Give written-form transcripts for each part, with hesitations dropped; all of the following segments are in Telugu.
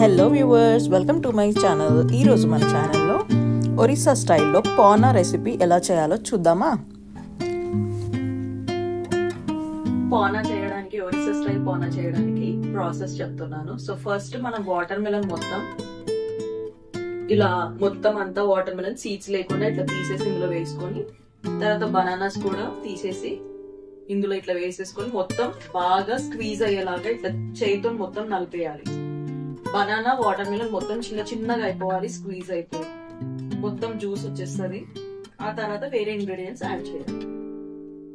Hello viewers, welcome to my channel. ఈరోజు మన ఛానల్లో ఒరిస్సా స్టైల్లో పోనా రెసిపీ ఎలా చేయాలో చూద్దామా. పోనా చేయడానికి, ఒరిస్సా స్టైల్ పోనా చేయడానికి ప్రాసెస్ చెప్తున్నాను. సో ఫస్ట్ మనం వాటర్ మెలన్ మొత్తం అంతా వాటర్ మెలన్ సీడ్స్ లేకుండా ఇట్లా తీసేసి ఇందులో వేసుకొని, తర్వాత బనానాస్ కూడా తీసేసి ఇందులో ఇట్లా వేసేసుకొని మొత్తం బాగా స్క్వీజ్ అయ్యేలాగా ఇట్లా చేయితో మొత్తం నలిపేయాలి. బనానా వాటర్ మిలన్ మొత్తం చిన్న చిన్నగా అయిపోవాలి, స్క్వీజ్ అయిపోయి మొత్తం జ్యూస్ వచ్చేస్తుంది. ఆ తర్వాత వేరే ఇంగ్రీడియంట్స్ యాడ్ చేయాలి.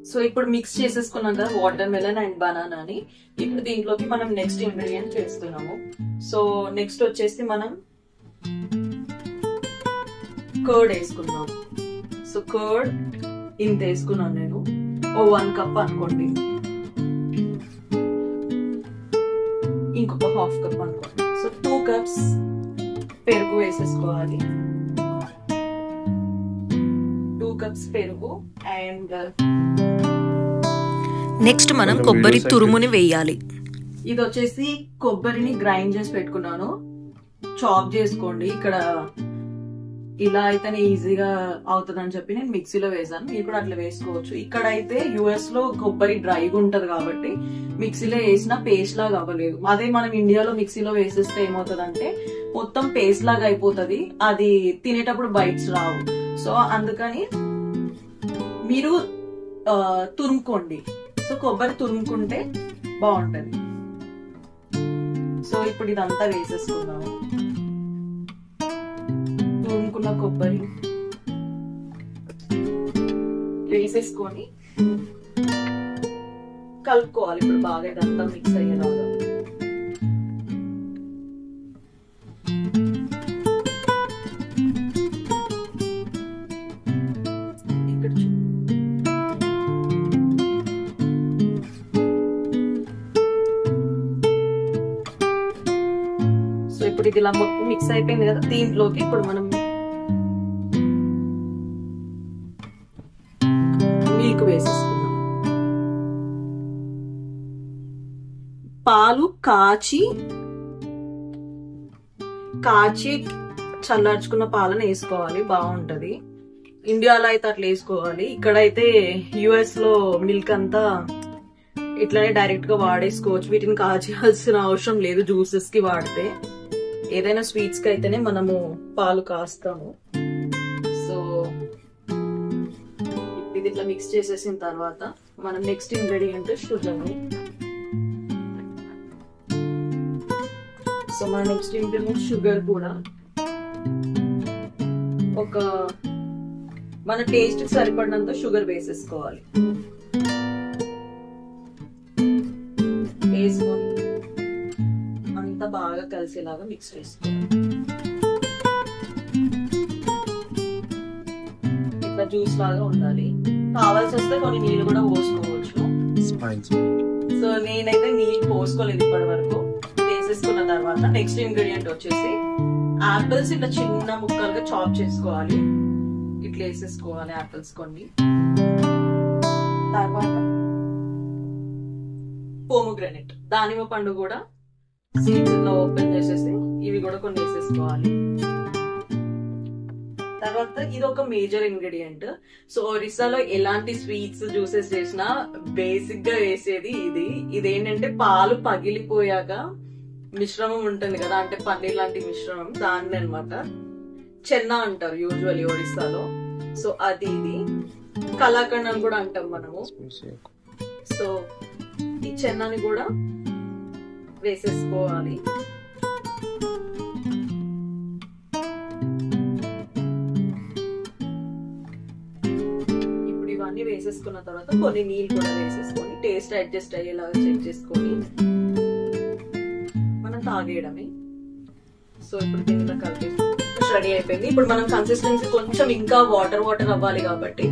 సో ఇప్పుడు మిక్స్ చేసేసుకున్నాం కదా వాటర్ మెలన్ అండ్ బనానాని. ఇప్పుడు దీంట్లోకి మనం నెక్స్ట్ ఇంగ్రీడియంట్ వేస్తున్నాము. సో నెక్స్ట్ వచ్చేసి మనం కర్డ్ వేసుకున్నాం. సో కర్డ్ ఇంత వేసుకున్నాను నేను, 1 కప్ అనుకోండి, ఇంకొక హాఫ్ కప్ అనుకోండి. సో 2 కప్స్ పెరుగు వేసేసుకోవాలి. 2 కప్స్ పెరుగు అండ్ నెక్స్ట్ మనం కొబ్బరి తురుముని వేయాలి. ఇది వచ్చేసి కొబ్బరిని గ్రైండ్ చేసి పెట్టుకున్నాను. చాప్ చేసుకోండి. ఇక్కడ ఇలా అయితేనే ఈజీగా అవుతుంది అని చెప్పి నేను మిక్సీలో వేసాను. మీరు కూడా అట్లా వేసుకోవచ్చు. ఇక్కడైతే యుఎస్ లో కొబ్బరి డ్రైగా ఉంటది కాబట్టి మిక్సీలో వేసిన పేస్ట్ లాగా అవ్వలేదు. అదే మనం ఇండియాలో మిక్సీలో వేసేస్తే ఏమవుతుందంటే మొత్తం పేస్ట్ లాగా అయిపోతుంది, అది తినేటప్పుడు బైట్స్ రావు. సో అందుకని మీరు తురుముకోండి. సో కొబ్బరి తురుముకుంటే బాగుంటది. సో ఇప్పుడు ఇదంతా వేసేసుకుందాము. తురుముకున్న కొబ్బరి వేసేసుకొని కలుపుకోవాలి. ఇప్పుడు బాగా ఇదంతా మిక్స్ అయ్యేలాగా. సో ఇప్పుడు ఇది ఇలా మొత్తం మిక్స్ అయిపోయింది కదా, దీంట్లోకి ఇప్పుడు మనం మిల్క్ వేసేసుకుందాం. పాలు కాచి చల్లార్చుకున్న పాలను వేసుకోవాలి, బాగుంటది. ఇండియాలో అయితే అట్లా వేసుకోవాలి. ఇక్కడైతే యుఎస్ లో మిల్క్ అంతా ఇట్లానే డైరెక్ట్ గా వాడేసుకోవచ్చు. వీటిని కాచాల్సిన అవసరం లేదు జ్యూసెస్ కి వాడితే. ఏదైనా స్వీట్స్ కి అయితేనే మనము పాలు కాస్తాము. సో ఇది ఇట్లా మిక్స్ చేసేసిన తర్వాత మనం నెక్స్ట్ ఇంగ్రీడియంట్ షుగర్. సో మన నెక్స్ట్ ఇంగ్రీడియంట్ షుగర్ కూడా మన టేస్ట్ కి సరిపడినంత షుగర్ వేసేసుకోవాలి. వేసుకొని అంతా బాగా కలిసేలాగా మిక్స్ చేసుకోవాలి. ఇట్లా జ్యూస్ లాగా ఉండాలి. కావాల్సి వస్తే కొన్ని నీళ్ళు కూడా పోసుకోవచ్చు. సో నేనైతే నీళ్ళు పోసుకోలేదు ఇప్పటి వరకు. వేసేసుకున్న తర్వాత నెక్స్ట్ ఇంగ్రీడియంట్ వచ్చేసి ఆపిల్స్ ఇట్లా చిన్న ముక్కలుగా చాప్ చేసుకోవాలి. ఇట్లా వేసేసుకోవాలి ఆపిల్స్ కొన్ని. తర్వాత పోమోగ్రానైట్, దానిమ్మ పండు కూడా సీడ్స్ ఇట్లా ఓపెన్ చేసేసి ఇవి కూడా కొన్ని వేసేసుకోవాలి. తర్వాత ఇది ఒక మేజర్ ఇంగ్రీడియంట్. సో ఒరిస్సాలో ఎలాంటి స్వీట్స్ జ్యూసెస్ చేసినా బేసిక్ గా వేసేది ఇదేంటంటే పాలు పగిలిపోయాక మిశ్రమం ఉంటుంది కదా, అంటే పన్నీర్ లాంటి మిశ్రమం, దాన్ని అన్నమాట చెన్నా అంటారు యూజువల్లీ ఒరిస్సాలో. సో ఇది కలాకండ్ అని కూడా అంటాం మనము. సో ఈ చెన్నాని కూడా వేసేసుకోవాలి. ఇప్పుడు ఇవన్నీ వేసేసుకున్న తర్వాత కొన్ని నీళ్ళు కూడా వేసేసుకొని టేస్ట్ అడ్జస్ట్ అయ్యేలాగా చెక్ చేసుకొని మనం తాగేయడమే. సో ఇప్పుడు దీనిలో కలిపి రెడీ అయిపోయింది. ఇప్పుడు మనం కన్సిస్టెన్సీ కొంచెం ఇంకా వాటర్ అవ్వాలి కాబట్టి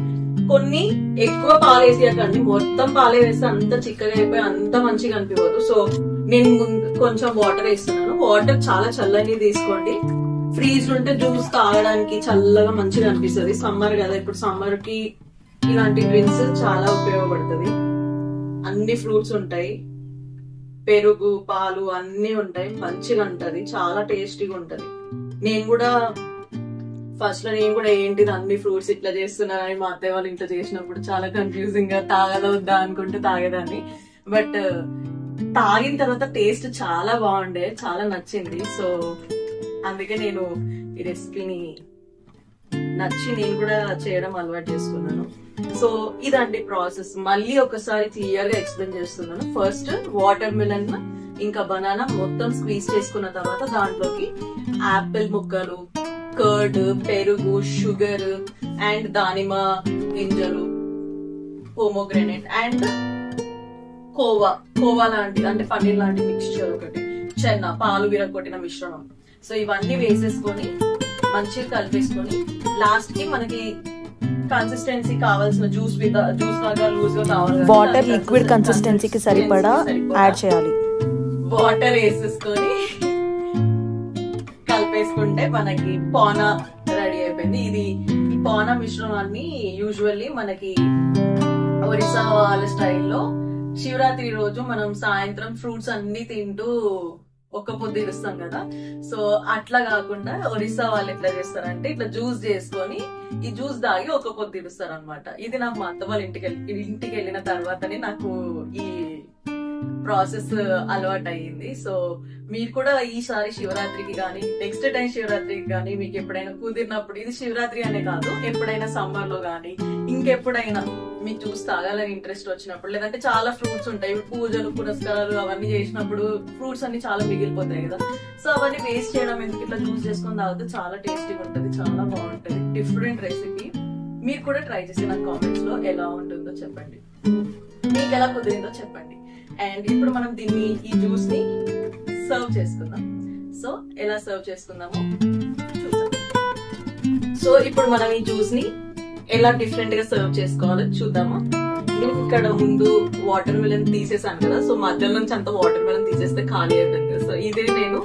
కొన్ని ఎక్కువ పాలు వేసేయకండి. మొత్తం పాలే వేస్తే అంత చిక్కగా అయిపోయి అంత మంచిగా అనిపించదు. సో నేను కొంచెం వాటర్ వేస్తున్నాను. వాటర్ చాలా చల్లని తీసుకోండి. ఫ్రీజ్ ఉంటే జ్యూస్ తాగడానికి చల్లగా మంచిగా అనిపిస్తుంది. సమ్మర్ కదా, ఇప్పుడు సమ్మర్ కి ఇలాంటి డ్రింక్స్ చాలా ఉపయోగపడుతుంది. అన్ని ఫ్రూట్స్ ఉంటాయి. పెరుగు పాలు అన్ని ఉంటాయి, మంచిగా ఉంటది, చాలా టేస్టీగా ఉంటది. నేను కూడా ఫస్ట్ లో ఏంటిది అన్ని ఫ్రూట్స్ ఇట్లా చేస్తున్నారని మా అత్తయ్య వాళ్ళు ఇంట్లో చేసినప్పుడు చాలా కన్ఫ్యూజింగ్ గా తాగదొద్దా అనుకుంటూ తాగేదాన్ని. బట్ తాగిన తర్వాత టేస్ట్ చాలా బాగుండే, చాలా నచ్చింది. సో అందుకే నేను ఈ రెసిపీని నచ్చి నేను కూడా చేయడం అలవాటు చేసుకున్నాను. సో ఇదండి ప్రాసెస్. మళ్ళీ ఒకసారి క్లియర్ గా ఎక్స్ప్లెయిన్ చేస్తున్నాను. ఫస్ట్ వాటర్ మిలన్ ఇంకా బనానా మొత్తం స్క్వీజ్ చేసుకున్న తర్వాత దాంట్లోకి యాపిల్ ముక్కలు, కర్డ్, పెరుగు, షుగర్ అండ్ దానిమ్మ గింజలు, పోమోగ్రెనేట్ అండ్ కోవా లాంటి అంటే పన్నీర్ లాంటి మిక్స్చర్ ఒకటి, చెన్న, పాలు విరగొట్టిన మిశ్రమం. సో ఇవన్నీ వేసేసుకొని మంచిగా కలిపేసుకొని లాస్ట్ కి మనకి కన్సిస్టెన్సీ కావాల్సిన జ్యూస్ లాగా లూజ్ గా కావాలి, వాటర్ లిక్విడ్ కన్సిస్టెన్సీకి సరిపడా యాడ్ చేయాలి. వాటర్ వేసేసుకొని కలిపేసుకుంటే మనకి పోనా రెడీ అయిపోయింది. ఈ పోనా మిశ్రమాన్ని యూజువల్లీ మనకి ఒరిస్సా వాళ్ళ స్టైల్లో శివరాత్రి రోజు మనం సాయంత్రం ఫ్రూట్స్ అన్ని తింటూ ఒక్క పొద్దు ఇరుస్తాం కదా. సో అట్లా కాకుండా ఒరిస్సా వాళ్ళు ఎట్లా చేస్తారంటే ఇట్లా జ్యూస్ చేసుకొని ఈ జ్యూస్ దాగి ఒక్క పొద్దు ఇరుస్తారు అనమాట. ఇది నాకు మా అత్త వాళ్ళ ఇంటికి వెళ్ళిన తర్వాతనే నాకు ఈ ప్రాసెస్ అలవాటు అయ్యింది. సో మీరు కూడా ఈసారి శివరాత్రికి గానీ నెక్స్ట్ టైం శివరాత్రికి గానీ మీకు ఎప్పుడైనా కుదిరినప్పుడు, ఇది శివరాత్రి అనే కాదు, ఎప్పుడైనా సమ్మర్ లో గానీ ఇంకెప్పుడైనా మీకు జ్యూస్ తాగాలని ఇంట్రెస్ట్ వచ్చినప్పుడు, లేదంటే చాలా ఫ్రూట్స్ ఉంటాయి, పూజలు పురస్కారాలు అవన్నీ చేసినప్పుడు ఫ్రూట్స్ అన్ని చాలా మిగిలిపోతాయి కదా. సో అవన్నీ వేస్ట్ చేయడం ఎందుకు, ఇట్లా జ్యూస్ చేసుకొని తాగితే చాలా టేస్టీగా ఉంటుంది, చాలా బాగుంటుంది. Different recipe. మీరు కూడా ట్రై చేసి నాకు కామెంట్స్ లో ఎలా ఉంటుందో చెప్పండి, మీకు ఎలా కుదిరిందో చెప్పండి. అండ్ ఇప్పుడు మనం దీన్ని ఈ జ్యూస్ ని సర్వ్ చేసుకుందాం. సో ఎలా సర్వ్ చేసుకుందామో చూద్దాం. సో ఇప్పుడు మనం ఈ జ్యూస్ ని ఎలా డిఫరెంట్ గా సర్వ్ చేసుకోవాలో చూద్దాము. నేను ఇక్కడ ముందు వాటర్ మిలన్ తీసేసాను కదా, సో మధ్యలో నుంచి అంత వాటర్ మిలన్ తీసేస్తే ఖాళీ అయిపోయింది కదా. సో ఇదే నేను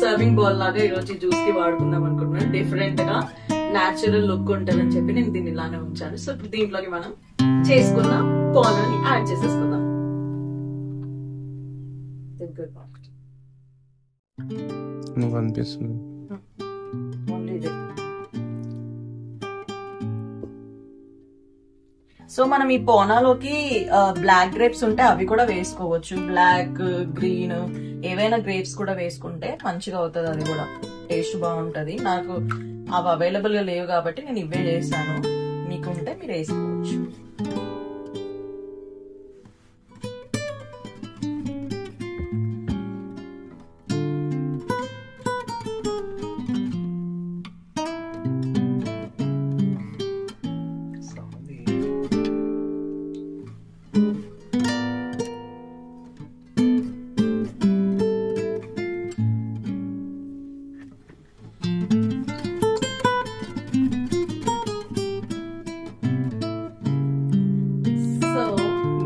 సర్వింగ్ బౌల్ లాగా ఈరోజు ఈ జ్యూస్ కి వాడుకుందాం అనుకుంటున్నాను. డిఫరెంట్ గా న్యాచురల్ లుక్ ఉంటుందని చెప్పి నేను దీన్ని ఇలానే ఉంచాను. సో ఇప్పుడు దీంట్లోకి మనం చేసుకున్న పోనాని యాడ్ చేసేసుకుందాం. నువ్వు అనిపిస్తుంది సో మనం ఈ పోనాలోకి బ్లాక్ గ్రేప్స్ ఉంటే అవి కూడా వేసుకోవచ్చు. బ్లాక్, గ్రీన్ ఏవైనా గ్రేప్స్ కూడా వేసుకుంటే మంచిగా అవుతుంది, అది కూడా టేస్ట్ బాగుంటది. నాకు అవి అవైలబుల్ గా లేవు కాబట్టి నేను ఇవే చేశాను, మీకుంటే మీరు వేసుకోవచ్చు.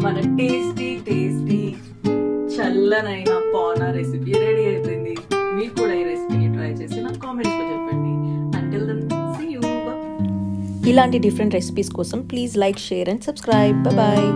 మన టేస్టీ చల్లనైన పోనా రెసిపీ రెడీ అయిపోయింది. మీరు కూడా ఈ రెసిపీని ట్రై చేసి నాకు కామెంట్స్ లో చెప్పండి. Until then, see you. ఇలాంటి డిఫరెంట్ రెసిపీస్ కోసం please like, share and subscribe. Bye.